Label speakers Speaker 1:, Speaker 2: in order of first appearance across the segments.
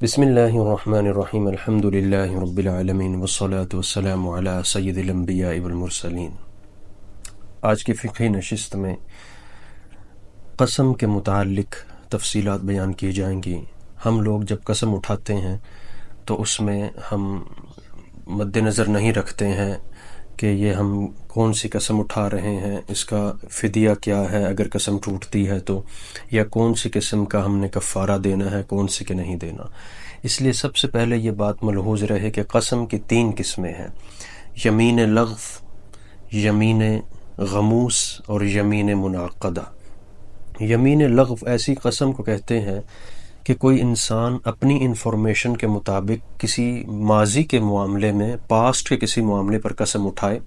Speaker 1: بسم اللہ الرحمن الرحیم الحمد للہ رب العالمین والصلاة والسلام علی سید الانبیاء والمرسلین۔ آج کی فقہی نشست میں قسم کے متعلق تفصیلات بیان کی جائیں گی۔ ہم لوگ جب قسم اٹھاتے ہیں تو اس میں ہم مد نظر نہیں رکھتے ہیں کہ یہ ہم کون سی قسم اٹھا رہے ہیں، اس کا فدیہ کیا ہے اگر قسم ٹوٹتی ہے تو، یا کون سی قسم کا ہم نے کفارہ دینا ہے، کون سی کے نہیں دینا۔ اس لیے سب سے پہلے یہ بات ملحوظ رہے کہ قسم کی 3 قسمیں ہیں: یمین لغو، یمین غموس اور یمین منعقدہ۔ یمین لغو ایسی قسم کو کہتے ہیں کہ کوئی انسان اپنی انفارمیشن کے مطابق کسی ماضی کے معاملے میں، پاسٹ کے کسی معاملے پر قسم اٹھائے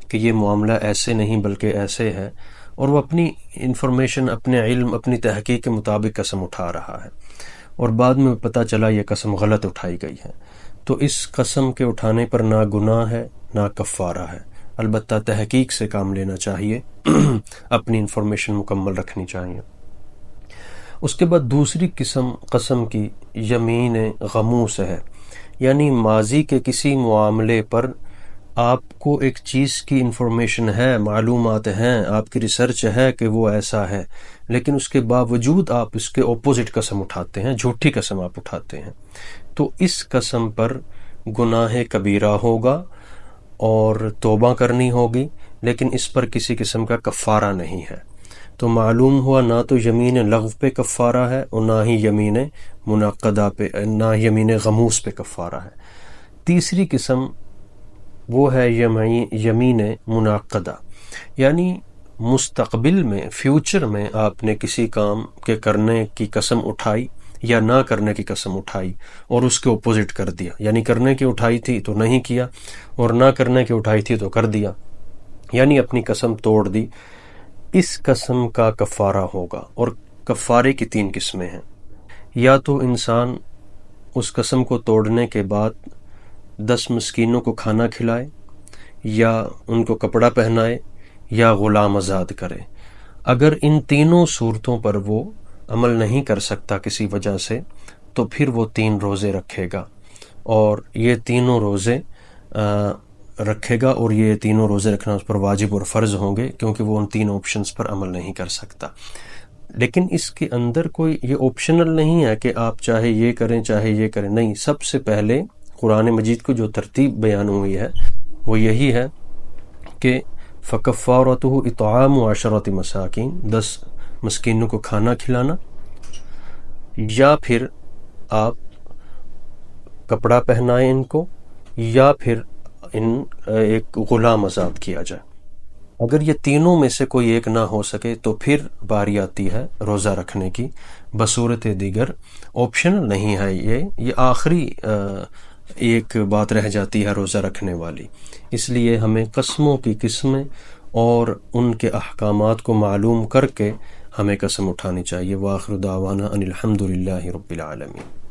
Speaker 1: کہ یہ معاملہ ایسے نہیں بلکہ ایسے ہے، اور وہ اپنی انفارمیشن، اپنے علم، اپنی تحقیق کے مطابق قسم اٹھا رہا ہے، اور بعد میں پتہ چلا یہ قسم غلط اٹھائی گئی ہے، تو اس قسم کے اٹھانے پر نہ گناہ ہے نہ کفارہ ہے۔ البتہ تحقیق سے کام لینا چاہیے، اپنی انفارمیشن مکمل رکھنی چاہیے۔ اس کے بعد دوسری قسم قسم کی یمین غموس ہے، یعنی ماضی کے کسی معاملے پر آپ کو ایک چیز کی انفارمیشن ہے، معلومات ہیں، آپ کی ریسرچ ہے کہ وہ ایسا ہے، لیکن اس کے باوجود آپ اس کے اپوزٹ قسم اٹھاتے ہیں، جھوٹی قسم آپ اٹھاتے ہیں، تو اس قسم پر گناہ کبیرہ ہوگا اور توبہ کرنی ہوگی، لیکن اس پر کسی قسم کا کفارہ نہیں ہے۔ تو معلوم ہوا نہ تو یمین لغو پہ کفارہ ہے اور نہ ہی یمین منعقدہ پہ، نہ یمین غموس پہ کفارہ ہے۔ تیسری قسم وہ ہے یمین منعقدہ، یعنی مستقبل میں، فیوچر میں آپ نے کسی کام کے کرنے کی قسم اٹھائی یا نہ کرنے کی قسم اٹھائی اور اس کے اپوزٹ کر دیا، یعنی کرنے کی اٹھائی تھی تو نہیں کیا، اور نہ کرنے کی اٹھائی تھی تو کر دیا، یعنی اپنی قسم توڑ دی۔ اس قسم کا کفارہ ہوگا، اور کفارے کی 3 قسمیں ہیں۔ یا تو انسان اس قسم کو توڑنے کے بعد 10 مسکینوں کو کھانا کھلائے، یا ان کو کپڑا پہنائے، یا غلام آزاد کرے۔ اگر ان تینوں صورتوں پر وہ عمل نہیں کر سکتا کسی وجہ سے، تو پھر وہ 3 روزے رکھے گا، اور یہ تینوں روزے رکھے گا، اور یہ تینوں روزے رکھنا اس پر واجب اور فرض ہوں گے، کیونکہ وہ ان 3 آپشنز پر عمل نہیں کر سکتا۔ لیکن اس کے اندر کوئی یہ آپشنل نہیں ہے کہ آپ چاہے یہ کریں چاہے یہ کریں، نہیں، سب سے پہلے قرآن مجید کو جو ترتیب بیان ہوئی ہے وہ یہی ہے کہ فَكَفَّارَتُهُ إِطْعَامُ 10 مساکین، 10 مسکینوں کو کھانا کھلانا، یا پھر آپ کپڑا پہنائیں ان کو، یا پھر ایک غلام آزاد کیا جائے۔ اگر یہ تینوں میں سے کوئی ایک نہ ہو سکے تو پھر باری آتی ہے روزہ رکھنے کی، بصورت دیگر آپشنل نہیں ہے، یہ آخری ایک بات رہ جاتی ہے روزہ رکھنے والی۔ اس لیے ہمیں قسموں کی قسمیں اور ان کے احکامات کو معلوم کر کے ہمیں قسم اٹھانی چاہیے۔ وآخر دعوانا ان الحمد للہ رب العالمین۔